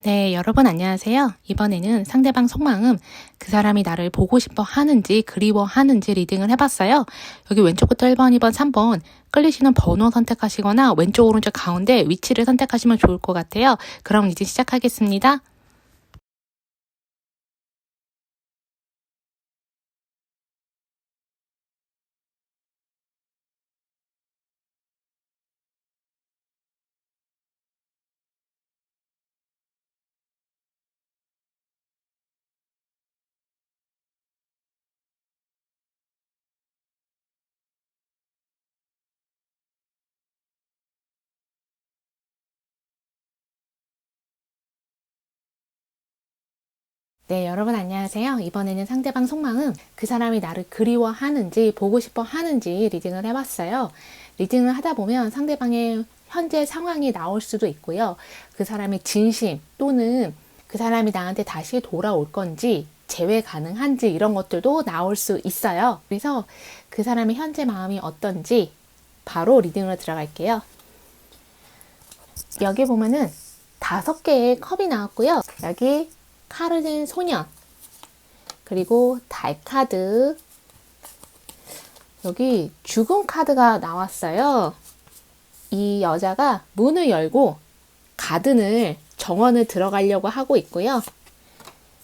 네, 여러분 안녕하세요. 이번에는 상대방 속마음, 그 사람이 나를 보고 싶어 하는지 그리워하는지 리딩을 해봤어요. 여기 왼쪽부터 1번, 2번, 3번 끌리시는 번호 선택하시거나 왼쪽, 오른쪽, 가운데 위치를 선택하시면 좋을 것 같아요. 그럼 리딩 시작하겠습니다. 네, 여러분 안녕하세요. 이번에는 상대방 속마음, 그 사람이 나를 그리워하는지 보고 싶어 하는지 리딩을 해봤어요. 리딩을 하다 보면 상대방의 현재 상황이 나올 수도 있고요. 그 사람의 진심 또는 그 사람이 나한테 다시 돌아올 건지 재회 가능한지 이런 것들도 나올 수 있어요. 그래서 그 사람의 현재 마음이 어떤지 바로 리딩으로 들어갈게요. 여기 보면은 5개의 컵이 나왔고요. 여기 칼을 든 소년, 그리고 달 카드, 여기 죽음 카드가 나왔어요. 이 여자가 문을 열고 가든을 정원을 들어가려고 하고 있고요.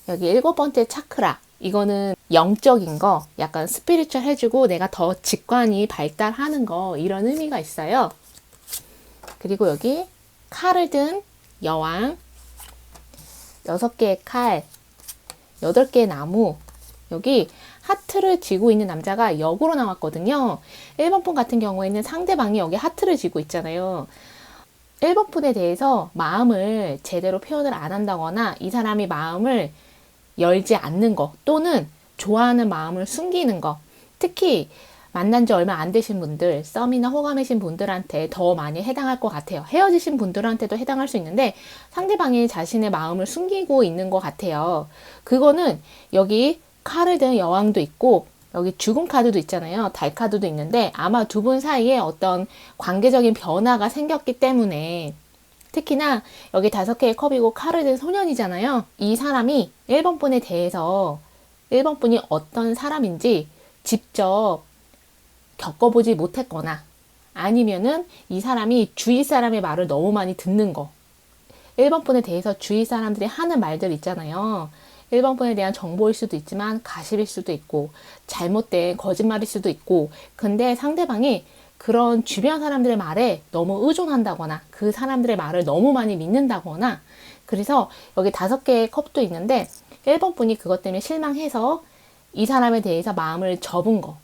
여기 7번째 차크라, 이거는 영적인 거, 약간 스피리추얼 해주고 내가 더 직관이 발달하는 거, 이런 의미가 있어요. 그리고 여기 칼을 든 여왕, 6개의 칼, 8개의 나무, 여기 하트를 쥐고 있는 남자가 역으로 나왔거든요. 1번 분 같은 경우에는 상대방이 여기 하트를 쥐고 있잖아요. 1번 분에 대해서 마음을 제대로 표현을 안 한다거나 이 사람이 마음을 열지 않는 거 또는 좋아하는 마음을 숨기는 거, 특히 만난 지 얼마 안 되신 분들, 썸이나 호감이신 분들한테 더 많이 해당할 것 같아요. 헤어지신 분들한테도 해당할 수 있는데 상대방이 자신의 마음을 숨기고 있는 것 같아요. 그거는 여기 칼을 든 여왕도 있고 여기 죽음 카드도 있잖아요. 달 카드도 있는데 아마 두 분 사이에 어떤 관계적인 변화가 생겼기 때문에, 특히나 여기 5개의 컵이고 칼을 든 소년이잖아요. 이 사람이 1번 분에 대해서 1번 분이 어떤 사람인지 직접 겪어보지 못했거나 아니면은 이 사람이 주위 사람의 말을 너무 많이 듣는 거. 1번 분에 대해서 주위 사람들이 하는 말들 있잖아요. 1번 분에 대한 정보일 수도 있지만 가십일 수도 있고 잘못된 거짓말일 수도 있고, 근데 상대방이 그런 주변 사람들의 말에 너무 의존한다거나 그 사람들의 말을 너무 많이 믿는다거나, 그래서 여기 5개의 컵도 있는데 1번 분이 그것 때문에 실망해서 이 사람에 대해서 마음을 접은 거,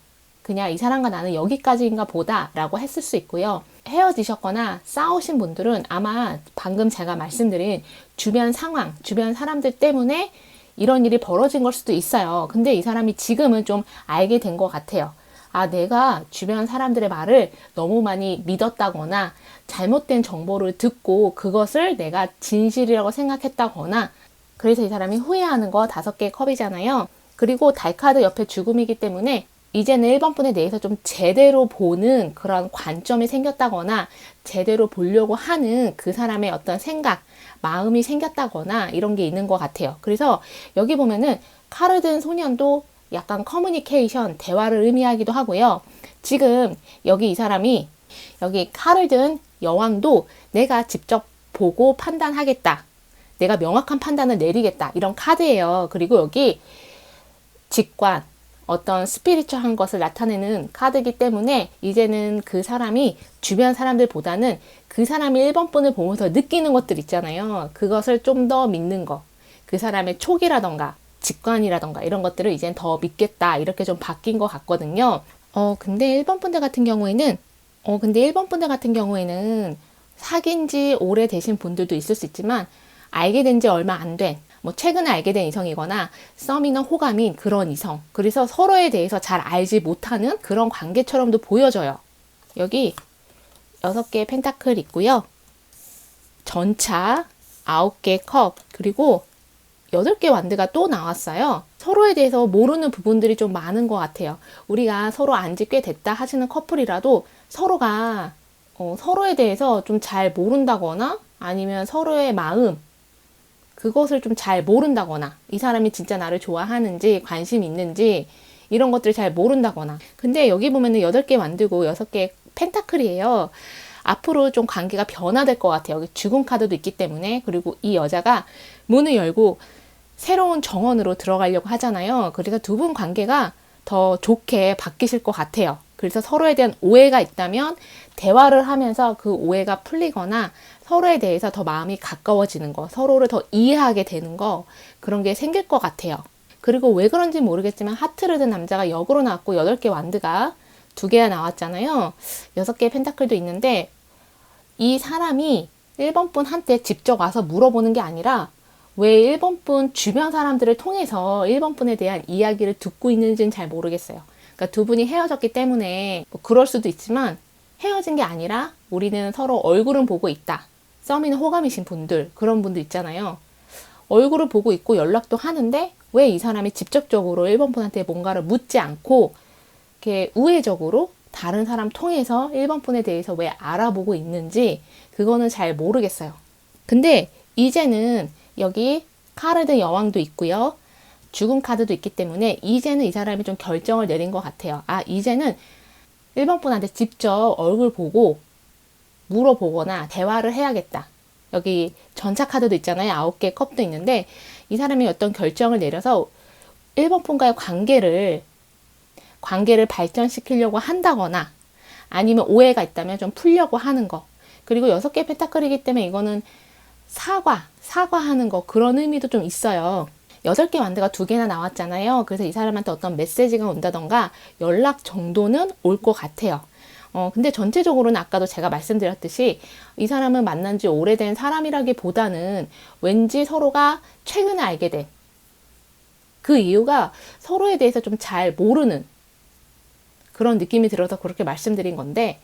그냥 이 사람과 나는 여기까지인가 보다 라고 했을 수 있고요. 헤어지셨거나 싸우신 분들은 아마 방금 제가 말씀드린 주변 상황, 주변 사람들 때문에 이런 일이 벌어진 걸 수도 있어요. 근데 이 사람이 지금은 좀 알게 된 것 같아요. 아, 내가 주변 사람들의 말을 너무 많이 믿었다거나 잘못된 정보를 듣고 그것을 내가 진실이라고 생각했다거나, 그래서 이 사람이 후회하는 거 5개의 컵이잖아요. 그리고 달카드 옆에 죽음이기 때문에 이제는 1번 분에 대해서 좀 제대로 보는 그런 관점이 생겼다거나 제대로 보려고 하는 그 사람의 어떤 생각, 마음이 생겼다거나 이런 게 있는 것 같아요. 그래서 여기 보면은 칼을 든 소년도 약간 커뮤니케이션, 대화를 의미하기도 하고요. 지금 여기 이 사람이 여기 칼을 든 여왕도 내가 직접 보고 판단하겠다, 내가 명확한 판단을 내리겠다, 이런 카드예요. 그리고 여기 직관, 어떤 스피리추얼한 것을 나타내는 카드이기 때문에 이제는 그 사람이 주변 사람들보다는 그 사람이 1번 분을 보면서 느끼는 것들 있잖아요. 그것을 좀 더 믿는 거. 그 사람의 촉이라던가 직관이라던가 이런 것들을 이젠 더 믿겠다, 이렇게 좀 바뀐 것 같거든요. 근데 1번 분들 같은 경우에는 사귄 지 오래되신 분들도 있을 수 있지만 알게 된 지 얼마 안 된, 최근에 알게 된 이성이거나 썸이나 호감인 그런 이성, 그래서 서로에 대해서 잘 알지 못하는 그런 관계처럼도 보여져요. 여기 6개의 펜타클 있고요. 전차, 9개의 컵, 그리고 8개 완드가 또 나왔어요. 서로에 대해서 모르는 부분들이 좀 많은 것 같아요. 우리가 서로 안지 꽤 됐다 하시는 커플이라도 서로가 서로에 대해서 좀 잘 모른다거나 아니면 서로의 마음, 그것을 좀 잘 모른다거나 이 사람이 진짜 나를 좋아하는지 관심 있는지 이런 것들을 잘 모른다거나. 근데 여기 보면은 8개 만들고 6개 펜타클이에요. 앞으로 좀 관계가 변화될 것 같아요. 여기 죽은 카드도 있기 때문에. 그리고 이 여자가 문을 열고 새로운 정원으로 들어가려고 하잖아요. 그래서 두 분 관계가 더 좋게 바뀌실 것 같아요. 그래서 서로에 대한 오해가 있다면 대화를 하면서 그 오해가 풀리거나 서로에 대해서 더 마음이 가까워지는 거, 서로를 더 이해하게 되는 거, 그런 게 생길 것 같아요. 그리고 왜 그런지 모르겠지만 하트를 든 남자가 역으로 나왔고 8개 완드가 2개가 나왔잖아요. 6개의 펜타클도 있는데 이 사람이 1번 분한테 직접 와서 물어보는 게 아니라 왜 1번 분 주변 사람들을 통해서 1번 분에 대한 이야기를 듣고 있는지는 잘 모르겠어요. 그러니까 두 분이 헤어졌기 때문에 뭐 그럴 수도 있지만 헤어진 게 아니라 우리는 서로 얼굴은 보고 있다. 썸이는 호감이신 분들, 그런 분들 있잖아요. 얼굴을 보고 있고 연락도 하는데 왜 이 사람이 직접적으로 1번 분한테 뭔가를 묻지 않고 이렇게 우회적으로 다른 사람 통해서 1번 분에 대해서 왜 알아보고 있는지 그거는 잘 모르겠어요. 근데 이제는 여기 카르드 여왕도 있고요. 죽음 카드도 있기 때문에 이제는 이 사람이 좀 결정을 내린 것 같아요. 아, 이제는 1번 분한테 직접 얼굴 보고 물어보거나 대화를 해야겠다. 여기 전차 카드도 있잖아요. 9개 컵도 있는데 이 사람이 어떤 결정을 내려서 1번 분과의 관계를 발전시키려고 한다거나 아니면 오해가 있다면 좀 풀려고 하는 거. 그리고 6개 펜타클이기 때문에 이거는 사과하는 거, 그런 의미도 좀 있어요. 8개 완드가 2개나 나왔잖아요. 그래서 이 사람한테 어떤 메시지가 온다던가 연락 정도는 올 것 같아요. 근데 전체적으로는 아까도 제가 말씀드렸듯이 이 사람은 만난 지 오래된 사람이라기보다는 왠지 서로가 최근에 알게 된 그 이유가 서로에 대해서 좀 잘 모르는 그런 느낌이 들어서 그렇게 말씀드린 건데,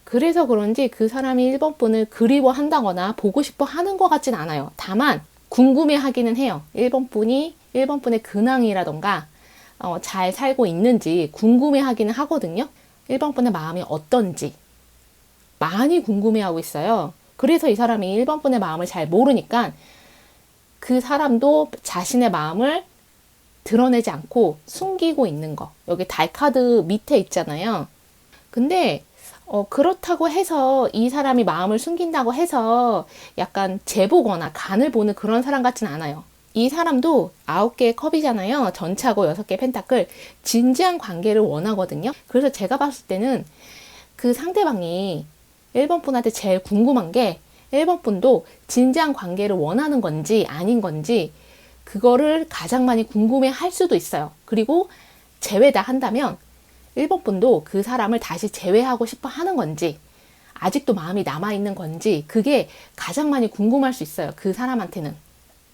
그래서 그런지 그 사람이 1번 분을 그리워한다거나 보고 싶어 하는 것 같진 않아요. 다만 궁금해 하기는 해요. 1번 분이 1번 분의 근황이라던가 잘 살고 있는지 궁금해 하기는 하거든요. 1번 분의 마음이 어떤지 많이 궁금해 하고 있어요. 그래서 이 사람이 1번 분의 마음을 잘 모르니까 그 사람도 자신의 마음을 드러내지 않고 숨기고 있는 거. 여기 달 카드 밑에 있잖아요. 근데 그렇다고 해서 이 사람이 마음을 숨긴다고 해서 약간 재보거나 간을 보는 그런 사람 같진 않아요. 이 사람도 9개의 컵이잖아요. 전차고 6개의 펜타클. 진지한 관계를 원하거든요. 그래서 제가 봤을 때는 그 상대방이 1번 분한테 제일 궁금한 게 1번 분도 진지한 관계를 원하는 건지 아닌 건지 그거를 가장 많이 궁금해 할 수도 있어요. 그리고 제외다 한다면 1번 분도 그 사람을 다시 제외하고 싶어 하는 건지 아직도 마음이 남아있는 건지 그게 가장 많이 궁금할 수 있어요. 그 사람한테는.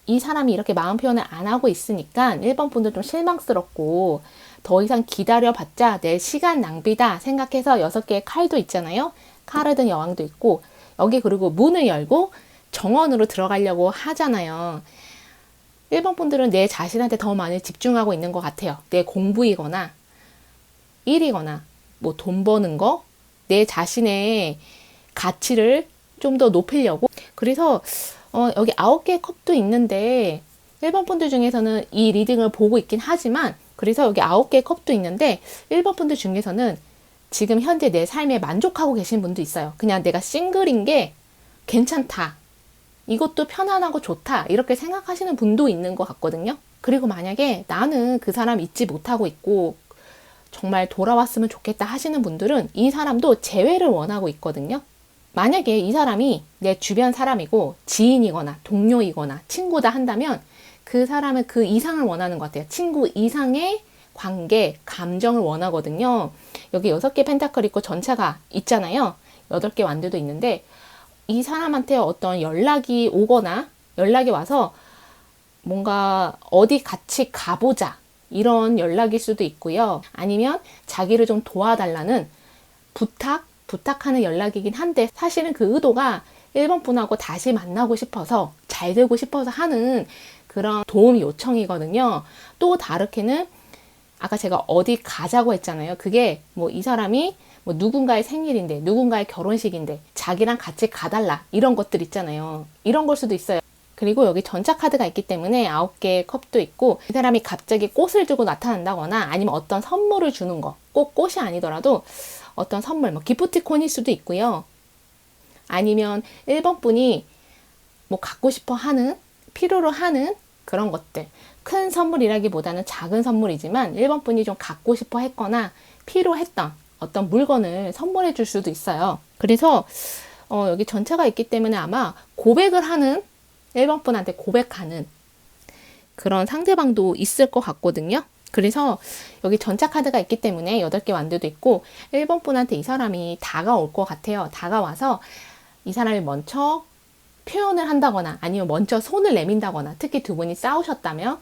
이 사람이 이렇게 마음 표현을 안 하고 있으니까 1번 분도 좀 실망스럽고 더 이상 기다려봤자 내 시간 낭비다 생각해서 6개의 칼도 있잖아요. 카르든 여왕도 있고 여기 그리고 문을 열고 정원으로 들어가려고 하잖아요. 1번 분들은 내 자신한테 더 많이 집중하고 있는 것 같아요. 내 공부이거나 일이거나 뭐 돈 버는 거, 내 자신의 가치를 좀 더 높이려고. 그래서 여기 9개의 컵도 있는데 1번 분들 중에서는 이 리딩을 보고 있긴 하지만 그래서 여기 9개의 컵도 있는데 1번 분들 중에서는 지금 현재 내 삶에 만족하고 계신 분도 있어요. 그냥 내가 싱글인 게 괜찮다. 이것도 편안하고 좋다. 이렇게 생각하시는 분도 있는 것 같거든요. 그리고 만약에 나는 그 사람 잊지 못하고 있고 정말 돌아왔으면 좋겠다 하시는 분들은 이 사람도 재회를 원하고 있거든요. 만약에 이 사람이 내 주변 사람이고 지인이거나 동료이거나 친구다 한다면 그 사람은 그 이상을 원하는 것 같아요. 친구 이상의 관계, 감정을 원하거든요. 여기 6개 펜타클 있고 전차가 있잖아요. 8개 완드도 있는데 이 사람한테 어떤 연락이 오거나 연락이 와서 뭔가 어디 같이 가보자 이런 연락일 수도 있고요. 아니면 자기를 좀 도와달라는 부탁하는 연락이긴 한데 사실은 그 의도가 1번 분하고 다시 만나고 싶어서 잘 되고 싶어서 하는 그런 도움 요청이거든요. 또 다르게는 아까 제가 어디 가자고 했잖아요. 그게 뭐 이 사람이 뭐 누군가의 생일인데 누군가의 결혼식인데 자기랑 같이 가달라 이런 것들 있잖아요. 이런 걸 수도 있어요. 그리고 여기 전차 카드가 있기 때문에 9개의 컵도 있고, 이 사람이 갑자기 꽃을 들고 나타난다거나 아니면 어떤 선물을 주는 거, 꼭 꽃이 아니더라도 어떤 선물, 뭐 기프티콘일 수도 있고요. 아니면 1번 분이 뭐 갖고 싶어 하는, 필요로 하는 그런 것들. 큰 선물이라기보다는 작은 선물이지만 1번 분이 좀 갖고 싶어 했거나 필요했던 어떤 물건을 선물해 줄 수도 있어요. 그래서 여기 전차가 있기 때문에 아마 고백을 하는, 1번 분한테 고백하는 그런 상대방도 있을 것 같거든요. 그래서 여기 전차 카드가 있기 때문에 8개 완두도 있고, 1번 분한테 이 사람이 다가올 것 같아요. 다가와서 이 사람이 먼저 표현을 한다거나 아니면 먼저 손을 내민다거나, 특히 두 분이 싸우셨다면,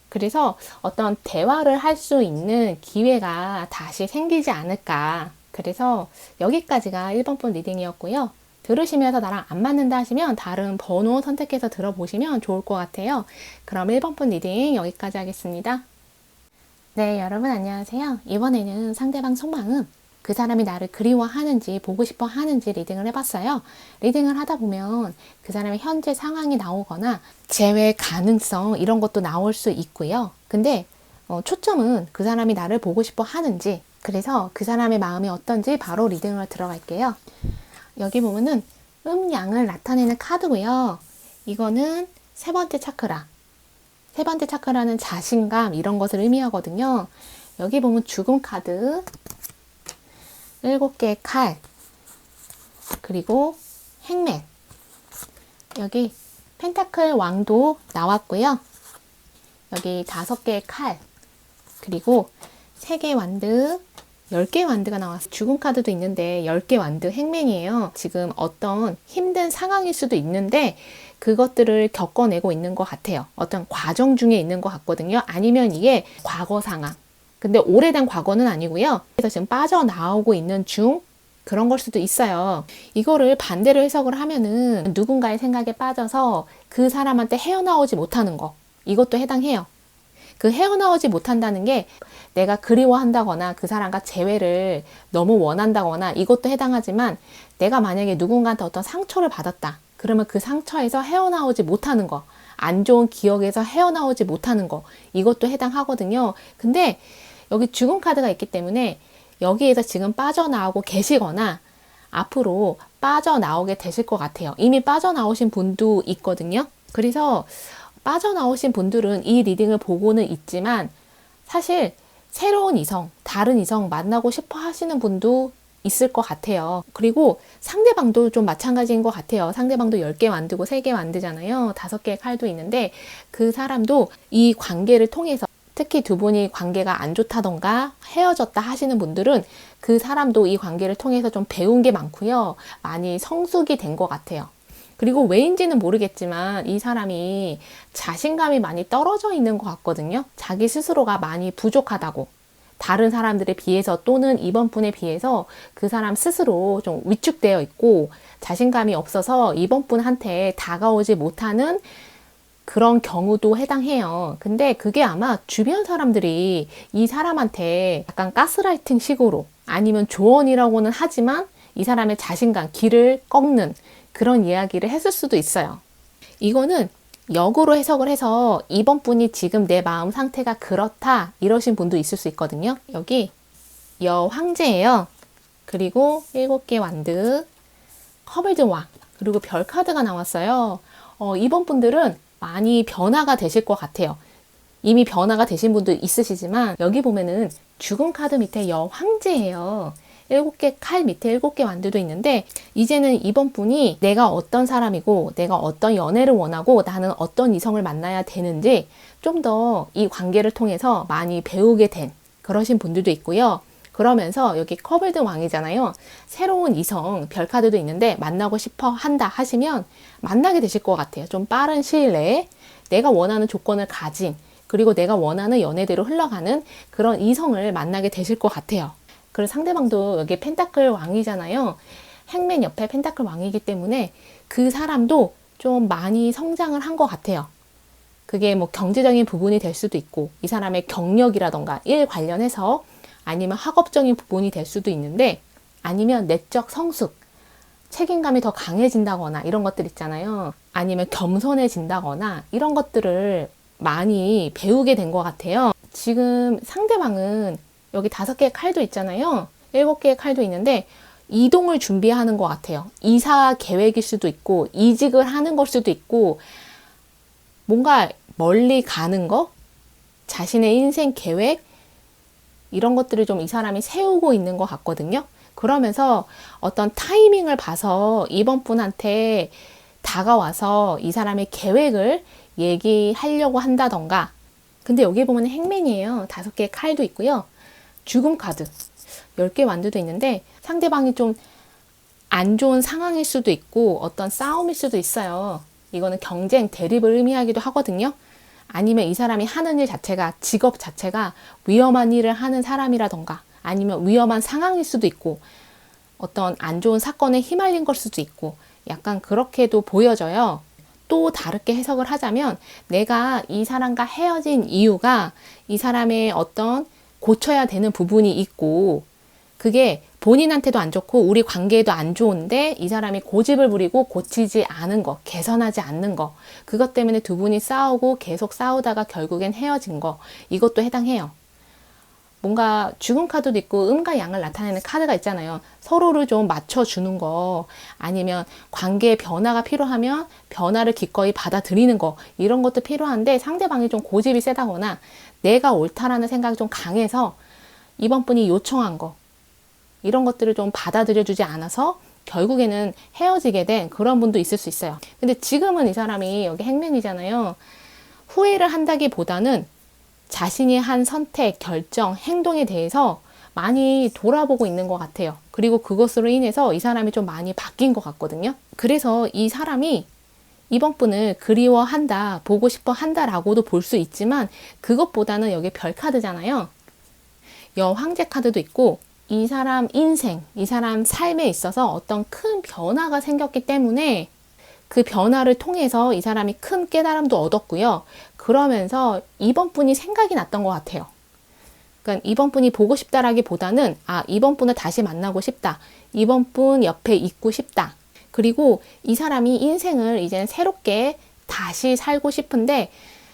그래서 어떤 대화를 할 수 있는 기회가 다시 생기지 않을까. 그래서 여기까지가 1번 분 리딩이었고요. 들으시면서 나랑 안 맞는다 하시면 다른 번호 선택해서 들어보시면 좋을 것 같아요. 그럼 1번 분 리딩 여기까지 하겠습니다. 네, 여러분 안녕하세요. 이번에는 상대방 속마음, 그 사람이 나를 그리워하는지 보고 싶어 하는지 리딩을 해봤어요. 리딩을 하다 보면 그 사람의 현재 상황이 나오거나 재회 가능성 이런 것도 나올 수 있고요. 근데 초점은 그 사람이 나를 보고 싶어 하는지, 그래서 그 사람의 마음이 어떤지 바로 리딩을 들어갈게요. 여기 보면은 음양을 나타내는 카드고요. 이거는 세 번째 차크라. 세 번째 차크라는 자신감 이런 것을 의미하거든요. 여기 보면 죽음 카드, 7개의 칼, 그리고 행맨, 여기 펜타클 왕도 나왔고요. 여기 5개의 칼, 그리고 3개의 완드, 10개의 완드가 나왔어요. 죽음 카드도 있는데 10개 완드 행맨이에요. 지금 어떤 힘든 상황일 수도 있는데 그것들을 겪어내고 있는 것 같아요. 어떤 과정 중에 있는 것 같거든요. 아니면 이게 과거 상황. 근데 오래된 과거는 아니고요. 그래서 지금 빠져나오고 있는 중 그런 걸 수도 있어요. 이거를 반대로 해석을 하면은 누군가의 생각에 빠져서 그 사람한테 헤어나오지 못하는 거, 이것도 해당해요. 그 헤어나오지 못한다는 게 내가 그리워한다거나 그 사람과 재회를 너무 원한다거나 이것도 해당하지만, 내가 만약에 누군가한테 어떤 상처를 받았다. 그러면 그 상처에서 헤어나오지 못하는 거, 안 좋은 기억에서 헤어나오지 못하는 거, 이것도 해당하거든요. 근데 여기 죽음 카드가 있기 때문에 여기에서 지금 빠져나오고 계시거나 앞으로 빠져나오게 되실 것 같아요. 이미 빠져나오신 분도 있거든요. 그래서 빠져나오신 분들은 이 리딩을 보고는 있지만 사실 새로운 이성, 다른 이성 만나고 싶어 하시는 분도 있을 것 같아요. 그리고 상대방도 좀 마찬가지인 것 같아요. 상대방도 10개 완두고 3개 완두잖아요. 5개의 칼도 있는데 그 사람도 이 관계를 통해서, 특히 두 분이 관계가 안 좋다던가 헤어졌다 하시는 분들은 그 사람도 이 관계를 통해서 좀 배운 게 많고요. 많이 성숙이 된 것 같아요. 그리고 왜인지는 모르겠지만 이 사람이 자신감이 많이 떨어져 있는 것 같거든요. 자기 스스로가 많이 부족하다고. 다른 사람들에 비해서 또는 이번 분에 비해서 그 사람 스스로 좀 위축되어 있고 자신감이 없어서 이번 분한테 다가오지 못하는 그런 경우도 해당해요. 근데 그게 아마 주변 사람들이 이 사람한테 약간 가스라이팅 식으로, 아니면 조언이라고는 하지만 이 사람의 자신감, 길을 꺾는 그런 이야기를 했을 수도 있어요. 이거는 역으로 해석을 해서 이번 분이 지금 내 마음 상태가 그렇다 이러신 분도 있을 수 있거든요. 여기 여황제예요. 그리고 7개 완드, 커블드 왕, 그리고 별 카드가 나왔어요. 이번 분들은 많이 변화가 되실 것 같아요. 이미 변화가 되신 분도 있으시지만 여기 보면은 죽음 카드 밑에 여황제예요. 7개 칼 밑에 7개 완두도 있는데, 이제는 이번 분이 내가 어떤 사람이고 내가 어떤 연애를 원하고 나는 어떤 이성을 만나야 되는지 좀 더 이 관계를 통해서 많이 배우게 된 그러신 분들도 있고요. 그러면서 여기 커블드 왕이잖아요. 새로운 이성 별 카드도 있는데 만나고 싶어 한다 하시면 만나게 되실 것 같아요. 좀 빠른 시일 내에 내가 원하는 조건을 가진, 그리고 내가 원하는 연애대로 흘러가는 그런 이성을 만나게 되실 것 같아요. 그리고 상대방도 여기 펜타클 왕이잖아요. 행맨 옆에 펜타클 왕이기 때문에 그 사람도 좀 많이 성장을 한 것 같아요. 그게 뭐 경제적인 부분이 될 수도 있고, 이 사람의 경력이라던가 일 관련해서, 아니면 학업적인 부분이 될 수도 있는데, 아니면 내적 성숙, 책임감이 더 강해진다거나 이런 것들 있잖아요. 아니면 겸손해진다거나 이런 것들을 많이 배우게 된 것 같아요. 지금 상대방은 여기 5개의 칼도 있잖아요. 7개의 칼도 있는데 이동을 준비하는 것 같아요. 이사 계획일 수도 있고 이직을 하는 걸 수도 있고 뭔가 멀리 가는 거, 자신의 인생 계획 이런 것들을 좀 이 사람이 세우고 있는 것 같거든요. 그러면서 어떤 타이밍을 봐서 이번 분한테 다가와서 이 사람의 계획을 얘기하려고 한다던가. 근데 여기 보면 행맨이에요. 5개의 칼도 있고요. 죽음 카드 10개 완두도 있는데 상대방이 좀 안 좋은 상황일 수도 있고 어떤 싸움일 수도 있어요. 이거는 경쟁, 대립을 의미하기도 하거든요. 아니면 이 사람이 하는 일 자체가, 직업 자체가 위험한 일을 하는 사람이라던가 아니면 위험한 상황일 수도 있고 어떤 안 좋은 사건에 휘말린 걸 수도 있고 약간 그렇게도 보여져요. 또 다르게 해석을 하자면 내가 이 사람과 헤어진 이유가 이 사람의 어떤 고쳐야 되는 부분이 있고 그게 본인한테도 안 좋고 우리 관계에도 안 좋은데 이 사람이 고집을 부리고 고치지 않은 거, 개선하지 않는 거, 그것 때문에 두 분이 싸우고 계속 싸우다가 결국엔 헤어진 거, 이것도 해당해요. 뭔가 죽음 카드도 있고 음과 양을 나타내는 카드가 있잖아요. 서로를 좀 맞춰주는 거, 아니면 관계의 변화가 필요하면 변화를 기꺼이 받아들이는 거, 이런 것도 필요한데 상대방이 좀 고집이 세다거나 내가 옳다라는 생각이 좀 강해서 이번 분이 요청한 거, 이런 것들을 좀 받아들여주지 않아서 결국에는 헤어지게 된 그런 분도 있을 수 있어요. 근데 지금은 이 사람이 여기 행맨이잖아요. 후회를 한다기보다는 자신이 한 선택, 결정, 행동에 대해서 많이 돌아보고 있는 것 같아요. 그리고 그것으로 인해서 이 사람이 좀 많이 바뀐 것 같거든요. 그래서 이 사람이 이번 분을 그리워한다, 보고 싶어 한다라고도 볼 수 있지만 그것보다는 여기 별 카드잖아요. 여황제 카드도 있고 이 사람 인생, 이 사람 삶에 있어서 어떤 큰 변화가 생겼기 때문에 그 변화를 통해서 이 사람이 큰 깨달음도 얻었고요. 그러면서 이번 분이 생각이 났던 것 같아요. 그러니까 이번 분이 보고 싶다라기보다는 이번 분을 다시 만나고 싶다. 이번 분 옆에 있고 싶다. 그리고 이 사람이 인생을 이제 새롭게 다시 살고 싶은데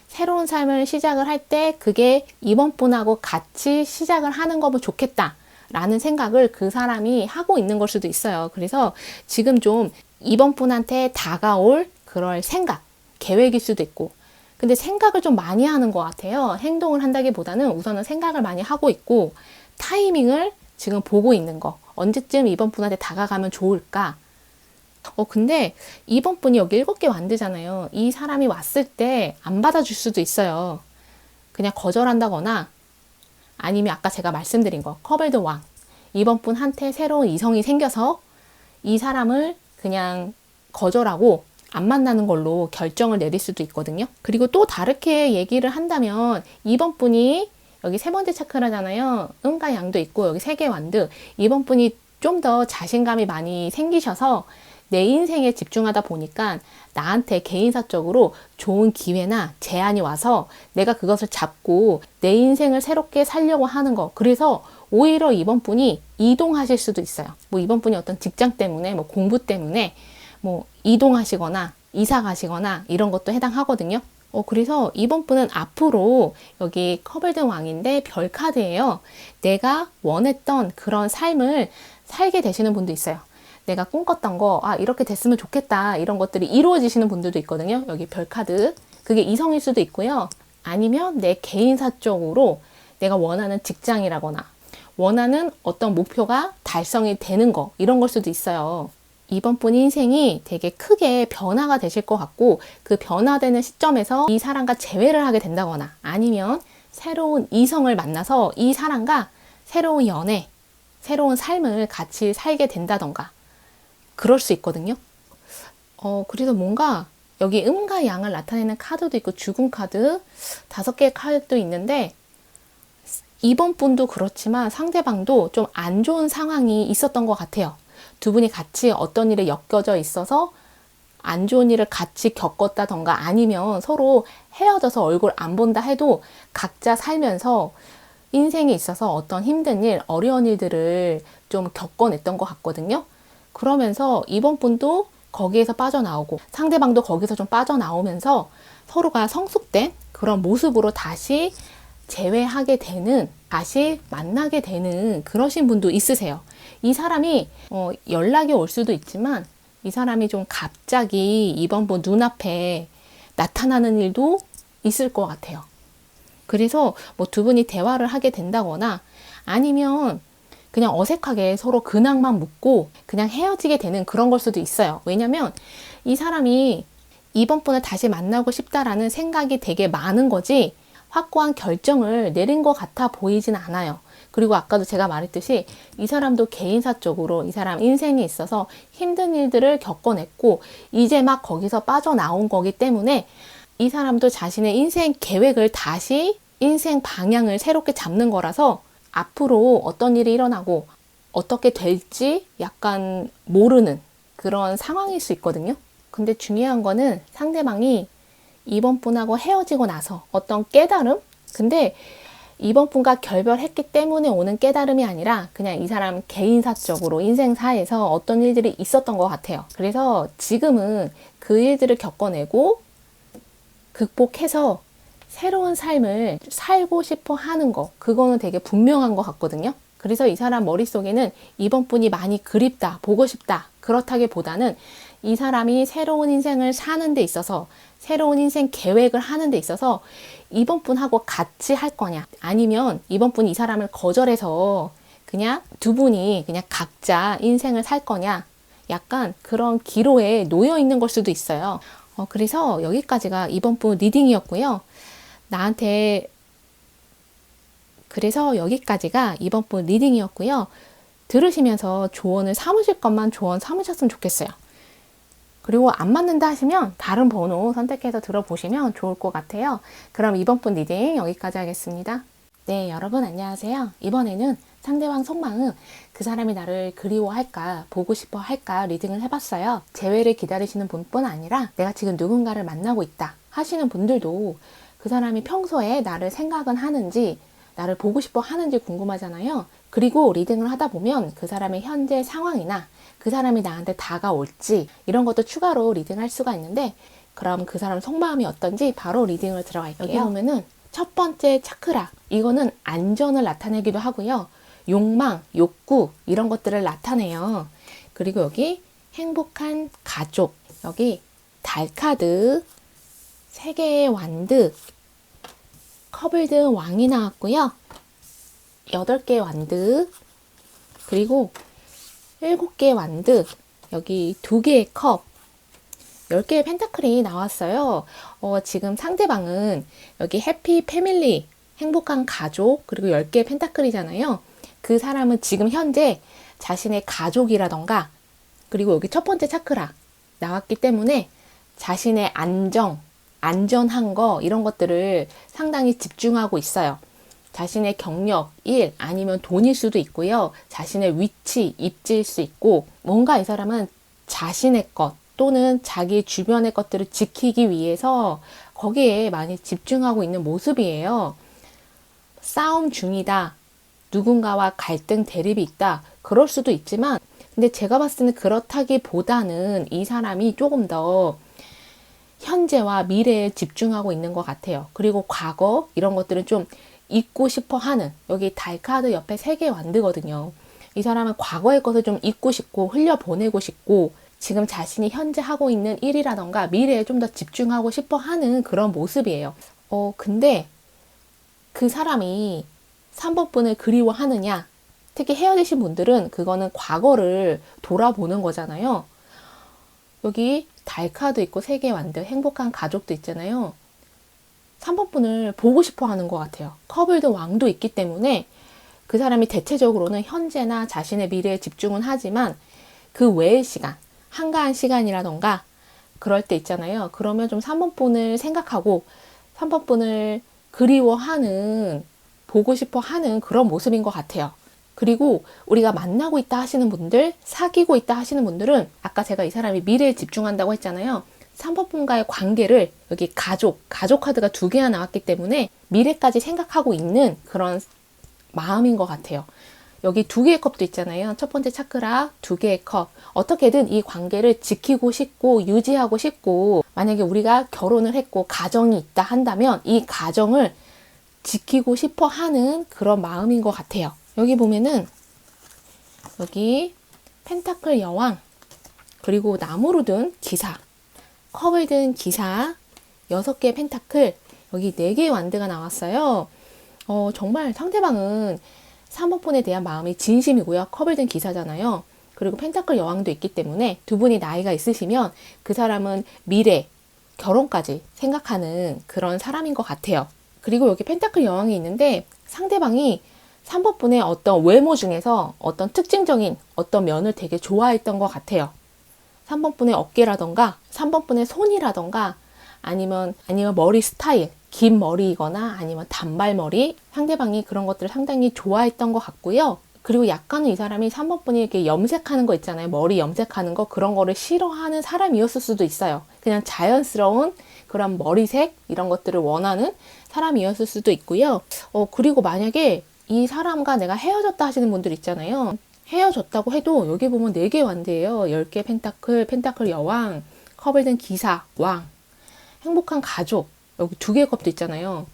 새로운 삶을 시작을 할 때 그게 이번 분하고 같이 시작을 하는 거면 좋겠다. 라는 생각을 그 사람이 하고 있는 걸 수도 있어요. 그래서 지금 좀 이번 분한테 다가올 그럴 생각, 계획일 수도 있고 근데 생각을 좀 많이 하는 것 같아요. 행동을 한다기보다는 우선은 생각을 많이 하고 있고 타이밍을 지금 보고 있는 거. 언제쯤 이번 분한테 다가가면 좋을까? 근데 이번 분이 여기 7개 완드잖아요. 이 사람이 왔을 때 안 받아줄 수도 있어요. 그냥 거절한다거나 아니면 아까 제가 말씀드린 거 커벨드 왕, 이번 분한테 새로운 이성이 생겨서 이 사람을 그냥 거절하고 안 만나는 걸로 결정을 내릴 수도 있거든요. 그리고 또 다르게 얘기를 한다면 이번 분이 여기 3번째 차크라잖아요. 음과 양도 있고 여기 3개 완드, 이번 분이 좀 더 자신감이 많이 생기셔서 내 인생에 집중하다 보니까 나한테 개인사적으로 좋은 기회나 제안이 와서 내가 그것을 잡고 내 인생을 새롭게 살려고 하는 거. 그래서 오히려 이번 분이 이동하실 수도 있어요. 뭐 이번 분이 어떤 직장 때문에, 뭐 공부 때문에 뭐 이동하시거나 이사 가시거나 이런 것도 해당하거든요. 그래서 이번 분은 앞으로 여기 커벨드 왕인데 별 카드예요. 내가 원했던 그런 삶을 살게 되시는 분도 있어요. 내가 꿈꿨던 거, 이렇게 됐으면 좋겠다. 이런 것들이 이루어지시는 분들도 있거든요. 여기 별 카드. 그게 이성일 수도 있고요. 아니면 내 개인사적으로 내가 원하는 직장이라거나 원하는 어떤 목표가 달성이 되는 거, 이런 걸 수도 있어요. 이번 분 인생이 되게 크게 변화가 되실 것 같고 그 변화되는 시점에서 이 사람과 재회를 하게 된다거나 아니면 새로운 이성을 만나서 이 사람과 새로운 연애, 새로운 삶을 같이 살게 된다던가 그럴 수 있거든요. 그래서 뭔가 여기 음과 양을 나타내는 카드도 있고 죽음 카드 5개의 카드도 있는데 이번 분도 그렇지만 상대방도 좀 안 좋은 상황이 있었던 것 같아요. 두 분이 같이 어떤 일에 엮여져 있어서 안 좋은 일을 같이 겪었다던가 아니면 서로 헤어져서 얼굴 안 본다 해도 각자 살면서 인생에 있어서 어떤 힘든 일, 어려운 일들을 좀 겪어냈던 것 같거든요. 그러면서 이번 분도 거기에서 빠져나오고 상대방도 거기서 좀 빠져나오면서 서로가 성숙된 그런 모습으로 다시 재회하게 되는, 다시 만나게 되는 그러신 분도 있으세요. 이 사람이 연락이 올 수도 있지만 이 사람이 좀 갑자기 이번 분 눈앞에 나타나는 일도 있을 것 같아요. 그래서 뭐 두 분이 대화를 하게 된다거나 아니면 그냥 어색하게 서로 근황만 묻고 그냥 헤어지게 되는 그런 걸 수도 있어요. 왜냐면 이 사람이 이번 분을 다시 만나고 싶다라는 생각이 되게 많은 거지 확고한 결정을 내린 것 같아 보이진 않아요. 그리고 아까도 제가 말했듯이 이 사람도 개인사적으로 이 사람 인생에 있어서 힘든 일들을 겪어냈고 이제 막 거기서 빠져나온 거기 때문에 이 사람도 자신의 인생 계획을 다시 인생 방향을 새롭게 잡는 거라서 앞으로 어떤 일이 일어나고 어떻게 될지 약간 모르는 그런 상황일 수 있거든요. 근데 중요한 거는 상대방이 이번 분하고 헤어지고 나서 어떤 깨달음? 근데 이번 분과 결별했기 때문에 오는 깨달음이 아니라 그냥 이 사람 개인사적으로 인생사에서 어떤 일들이 있었던 것 같아요. 그래서 지금은 그 일들을 겪어내고 극복해서 새로운 삶을 살고 싶어 하는 거, 그거는 되게 분명한 것 같거든요. 그래서 이 사람 머릿속에는 이번 분이 많이 그립다, 보고 싶다, 그렇다기보다는 이 사람이 새로운 인생을 사는 데 있어서, 새로운 인생 계획을 하는 데 있어서 이번 분하고 같이 할 거냐, 아니면 이번 분이 이 사람을 거절해서 그냥 두 분이 그냥 각자 인생을 살 거냐, 약간 그런 기로에 놓여 있는 걸 수도 있어요. 그래서 여기까지가 이번 분 리딩이었고요. 그래서 여기까지가 이번 분 리딩이었고요. 들으시면서 조언을 삼으실 것만 조언 삼으셨으면 좋겠어요. 그리고 안 맞는다 하시면 다른 번호 선택해서 들어보시면 좋을 것 같아요. 그럼 이번 분 리딩 여기까지 하겠습니다. 네, 여러분 안녕하세요. 이번에는 상대방 속마음, 그 사람이 나를 그리워할까, 보고 싶어 할까 리딩을 해봤어요. 재회를 기다리시는 분뿐 아니라 내가 지금 누군가를 만나고 있다 하시는 분들도 그 사람이 평소에 나를 생각은 하는지, 나를 보고 싶어 하는지 궁금하잖아요. 그리고 리딩을 하다 보면 그 사람의 현재 상황이나 그 사람이 나한테 다가올지 이런 것도 추가로 리딩할 수가 있는데, 그럼 그 사람 속마음이 어떤지 바로 리딩을 들어갈게요. 여기 보면은 첫 번째 차크라, 이거는 안전을 나타내기도 하고요. 욕망, 욕구 이런 것들을 나타내요. 그리고 여기 행복한 가족, 여기 달카드, 3개의 완드, 컵을든 왕이 나왔고요. 8개의 완드, 그리고 7개의 완드, 여기 2개의 컵, 10개의 펜타클이 나왔어요. 지금 상대방은 여기 해피 패밀리, 행복한 가족, 그리고 10개의 펜타클이잖아요. 그 사람은 지금 현재 자신의 가족이라던가, 그리고 여기 첫 번째 차크라 나왔기 때문에 자신의 안전한 거, 이런 것들을 상당히 집중하고 있어요. 자신의 경력, 일, 아니면 돈일 수도 있고요. 자신의 위치, 입지일 수 있고, 뭔가 이 사람은 자신의 것 또는 자기 주변의 것들을 지키기 위해서 거기에 많이 집중하고 있는 모습이에요. 싸움 중이다, 누군가와 갈등, 대립이 있다, 그럴 수도 있지만, 근데 제가 봤을 때는 그렇다기보다는 이 사람이 조금 더 현재와 미래에 집중하고 있는 것 같아요. 그리고 과거 이런 것들은 좀 잊고 싶어 하는, 여기 달카드 옆에 3개 완드거든요. 이 사람은 과거의 것을 좀 잊고 싶고 흘려보내고 싶고 지금 자신이 현재 하고 있는 일이라던가 미래에 좀 더 집중하고 싶어 하는 그런 모습이에요. 근데 그 사람이 3번 분을 그리워하느냐, 특히 헤어지신 분들은 그거는 과거를 돌아보는 거잖아요. 여기 달카드 있고 3개 완드, 행복한 가족도 있잖아요. 3번 분을 보고 싶어 하는 것 같아요. 컵을든 왕도 있기 때문에 그 사람이 대체적으로는 현재나 자신의 미래에 집중은 하지만 그 외의 시간, 한가한 시간이라던가 그럴 때 있잖아요. 그러면 좀 3번 분을 생각하고 3번 분을 그리워하는, 보고 싶어 하는 그런 모습인 것 같아요. 그리고 우리가 만나고 있다 하시는 분들, 사귀고 있다 하시는 분들은 아까 제가 이 사람이 미래에 집중한다고 했잖아요. 3번 분과의 관계를, 여기 가족 카드가 2개나 나왔기 때문에 미래까지 생각하고 있는 그런 마음인 것 같아요. 여기 두 개의 컵도 있잖아요. 첫 번째 차크라, 두 개의 컵. 어떻게든 이 관계를 지키고 싶고 유지하고 싶고, 만약에 우리가 결혼을 했고 가정이 있다 한다면 이 가정을 지키고 싶어 하는 그런 마음인 것 같아요. 여기 보면은 여기 펜타클 여왕, 그리고 나무로 든 기사, 컵을 든 기사, 6개의 펜타클, 여기 4개의 완드가 나왔어요. 정말 상대방은 3번폰에 대한 마음이 진심이고요. 컵을 든 기사잖아요. 그리고 펜타클 여왕도 있기 때문에 두 분이 나이가 있으시면 그 사람은 미래, 결혼까지 생각하는 그런 사람인 것 같아요. 그리고 여기 펜타클 여왕이 있는데 상대방이 3번분의 어떤 외모 중에서 어떤 특징적인 어떤 면을 되게 좋아했던 것 같아요. 3번분의 어깨라던가 3번분의 손이라던가 아니면 머리 스타일, 긴 머리이거나 아니면 단발머리, 상대방이 그런 것들을 상당히 좋아했던 것 같고요. 그리고 약간은 이 사람이 3번분이 이렇게 염색하는 거 있잖아요. 머리 염색하는 거, 그런 거를 싫어하는 사람이었을 수도 있어요. 그냥 자연스러운 그런 머리색 이런 것들을 원하는 사람이었을 수도 있고요. 그리고 만약에 이 사람과 내가 헤어졌다 하시는 분들 있잖아요. 헤어졌다고 해도 여기 보면 4개 완드예요. 10개 펜타클, 펜타클 여왕, 컵을 든 기사, 왕, 행복한 가족, 여기 2개의 컵도 있잖아요.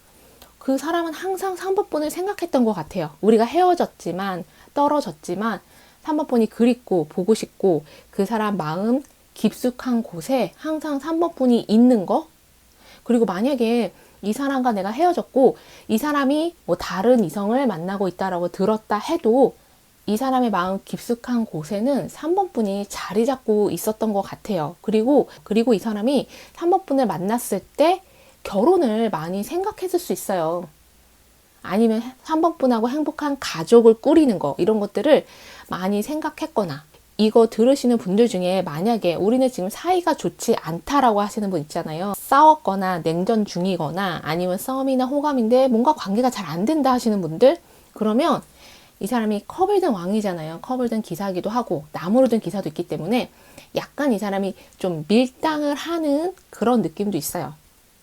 그 사람은 항상 3번분을 생각했던 것 같아요. 우리가 헤어졌지만, 떨어졌지만 3번분이 그립고 보고 싶고 그 사람 마음 깊숙한 곳에 항상 3번분이 있는 거. 그리고 만약에 이 사람과 내가 헤어졌고 이 사람이 뭐 다른 이성을 만나고 있다라고 들었다 해도 이 사람의 마음 깊숙한 곳에는 3번분이 자리 잡고 있었던 것 같아요. 그리고 이 사람이 3번분을 만났을 때 결혼을 많이 생각했을 수 있어요. 아니면 3번분하고 행복한 가족을 꾸리는 거, 이런 것들을 많이 생각했거나, 이거 들으시는 분들 중에 만약에 우리는 지금 사이가 좋지 않다라고 하시는 분 있잖아요. 싸웠거나 냉전 중이거나 아니면 싸움이나 호감인데 뭔가 관계가 잘 안 된다 하시는 분들, 그러면 이 사람이 컵을 든 왕이잖아요. 컵을 든 기사기도 하고 나무로 든 기사도 있기 때문에 약간 이 사람이 좀 밀당을 하는 그런 느낌도 있어요.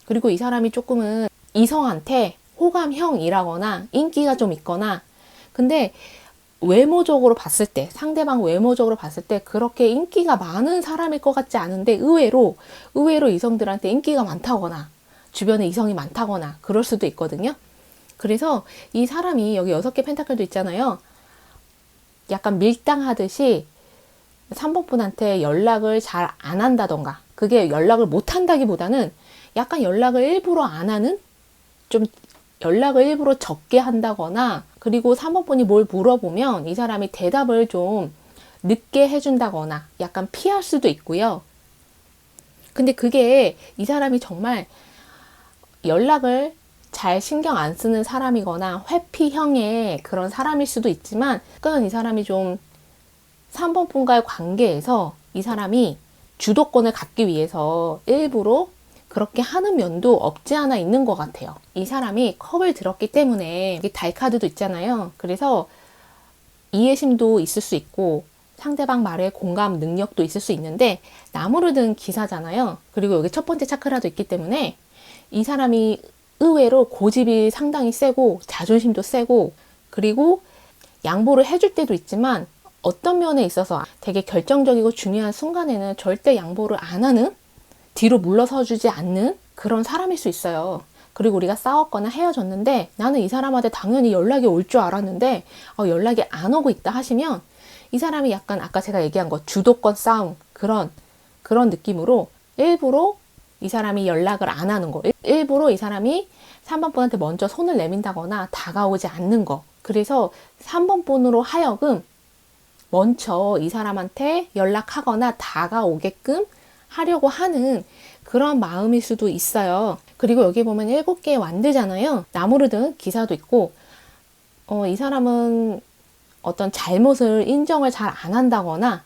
그리고 이 사람이 조금은 이성한테 호감형이라거나 인기가 좀 있거나, 근데 외모적으로 봤을 때, 상대방 외모적으로 봤을 때 그렇게 인기가 많은 사람일 것 같지 않은데 의외로 이성들한테 인기가 많다거나 주변에 이성이 많다거나 그럴 수도 있거든요. 그래서 이 사람이 여기 6개 펜타클도 있잖아요. 약간 밀당하듯이 3번분한테 연락을 잘 안 한다던가, 그게 연락을 못 한다기보다는 약간 연락을 일부러 안 하는, 좀 연락을 일부러 적게 한다거나, 그리고 3번분이 뭘 물어보면 이 사람이 대답을 좀 늦게 해준다거나 약간 피할 수도 있고요. 근데 그게 이 사람이 정말 연락을 잘 신경 안 쓰는 사람이거나 회피형의 그런 사람일 수도 있지만, 약간 이 사람이 좀 3번분과의 관계에서 이 사람이 주도권을 갖기 위해서 일부러 그렇게 하는 면도 없지 않아 있는 것 같아요. 이 사람이 컵을 들었기 때문에 여기 달 카드도 있잖아요. 그래서 이해심도 있을 수 있고 상대방 말에 공감 능력도 있을 수 있는데, 나무를 든 기사잖아요. 그리고 여기 첫 번째 차크라도 있기 때문에 이 사람이 의외로 고집이 상당히 세고 자존심도 세고, 그리고 양보를 해줄 때도 있지만 어떤 면에 있어서 되게 결정적이고 중요한 순간에는 절대 양보를 안 하는, 뒤로 물러서 주지 않는 그런 사람일 수 있어요. 그리고 우리가 싸웠거나 헤어졌는데 나는 이 사람한테 당연히 연락이 올 줄 알았는데 연락이 안 오고 있다 하시면, 이 사람이 약간 아까 제가 얘기한 거 주도권 싸움, 그런 느낌으로 일부러 이 사람이 연락을 안 하는 거, 일부러 이 사람이 3번분한테 먼저 손을 내민다거나 다가오지 않는 거, 그래서 3번분으로 하여금 먼저 이 사람한테 연락하거나 다가오게끔 하려고 하는 그런 마음일 수도 있어요. 그리고 여기 보면 7개의 완드잖아요. 나무를 든 기사도 있고, 이 사람은 어떤 잘못을 인정을 잘 안 한다거나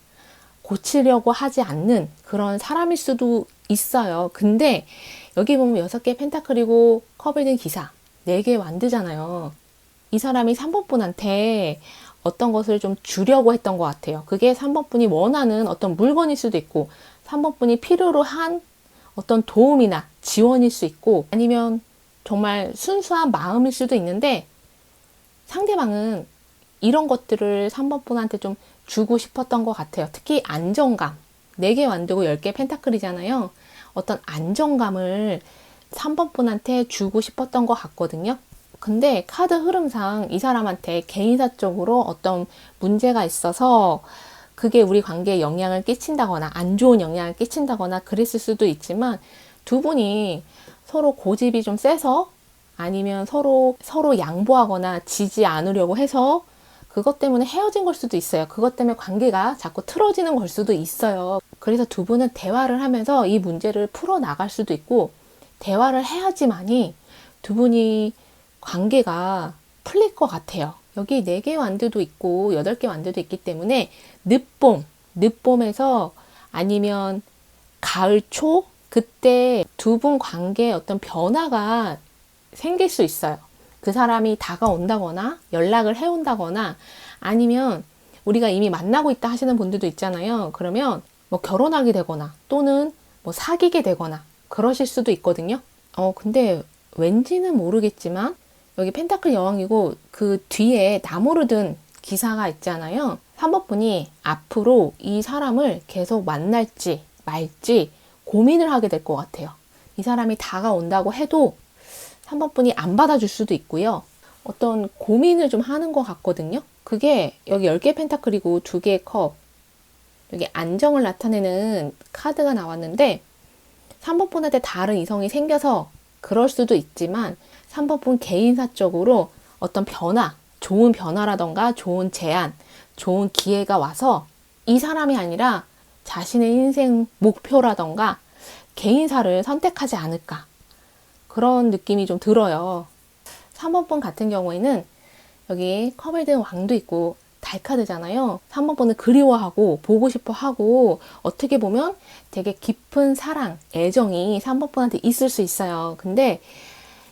고치려고 하지 않는 그런 사람일 수도 있어요. 근데 여기 보면 6개 펜타클이고 컵을 든 기사, 4개의 완드잖아요. 이 사람이 3번분한테 어떤 것을 좀 주려고 했던 것 같아요. 그게 3번분이 원하는 어떤 물건일 수도 있고 3번분이 필요로 한 어떤 도움이나 지원일 수 있고, 아니면 정말 순수한 마음일 수도 있는데, 상대방은 이런 것들을 3번 분한테 좀 주고 싶었던 것 같아요. 특히 안정감. 4개 완두고 10개 펜타클이잖아요. 어떤 안정감을 3번 분한테 주고 싶었던 것 같거든요. 근데 카드 흐름상 이 사람한테 개인사적으로 어떤 문제가 있어서 그게 우리 관계에 영향을 끼친다거나 안 좋은 영향을 끼친다거나 그랬을 수도 있지만 두 분이 서로 고집이 좀 세서 아니면 서로 양보하거나 지지 않으려고 해서 그것 때문에 헤어진 걸 수도 있어요. 그것 때문에 관계가 자꾸 틀어지는 걸 수도 있어요. 그래서 두 분은 대화를 하면서 이 문제를 풀어나갈 수도 있고 대화를 해야지만이 두 분이 관계가 풀릴 것 같아요. 여기 4개 완두도 있고 8개 완두도 있기 때문에 늦봄에서 아니면 가을 초 그때 두 분 관계에 어떤 변화가 생길 수 있어요. 그 사람이 다가온다거나 연락을 해온다거나 아니면 우리가 이미 만나고 있다 하시는 분들도 있잖아요. 그러면 뭐 결혼하게 되거나 또는 뭐 사귀게 되거나 그러실 수도 있거든요. 근데 왠지는 모르겠지만 여기 펜타클 여왕이고 그 뒤에 나무로 든 기사가 있잖아요. 3번 분이 앞으로 이 사람을 계속 만날지 말지 고민을 하게 될 것 같아요. 이 사람이 다가온다고 해도 3번 분이 안 받아줄 수도 있고요. 어떤 고민을 좀 하는 것 같거든요. 그게 여기 10개 펜타클이고 2개의 컵, 여기 안정을 나타내는 카드가 나왔는데 3번 분한테 다른 이성이 생겨서 그럴 수도 있지만 3번 분 개인사적으로 어떤 변화, 좋은 변화라던가 좋은 제안, 좋은 기회가 와서 이 사람이 아니라 자신의 인생 목표라던가 개인사를 선택하지 않을까 그런 느낌이 좀 들어요. 3번 분 같은 경우에는 여기 컵을 든 왕도 있고 달카드잖아요. 3번 분은 그리워하고 보고 싶어 하고 어떻게 보면 되게 깊은 사랑, 애정이 3번 분한테 있을 수 있어요. 근데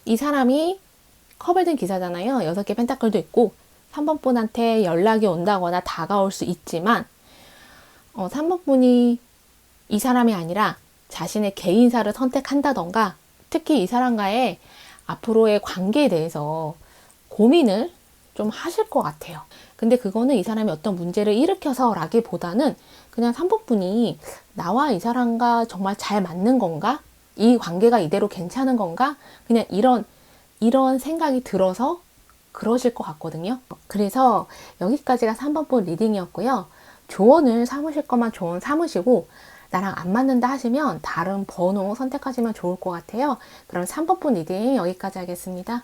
이 사람이 컵을 든 기사잖아요. 6개 펜타클도 있고 3번 분한테 연락이 온다거나 다가올 수 있지만 3번 분이 이 사람이 아니라 자신의 개인사를 선택한다던가 특히 이 사람과의 앞으로의 관계에 대해서 고민을 좀 하실 것 같아요. 근데 그거는 이 사람이 어떤 문제를 일으켜서 라기보다는 그냥 3번 분이 나와 이 사람과 정말 잘 맞는 건가? 이 관계가 이대로 괜찮은 건가? 그냥 이런 생각이 들어서 그러실 것 같거든요. 그래서 여기까지가 3번 분 리딩이었고요. 조언을 삼으실 거면 조언 삼으시고 나랑 안 맞는다 하시면 다른 번호 선택하시면 좋을 것 같아요. 그럼 3번 분 리딩 여기까지 하겠습니다.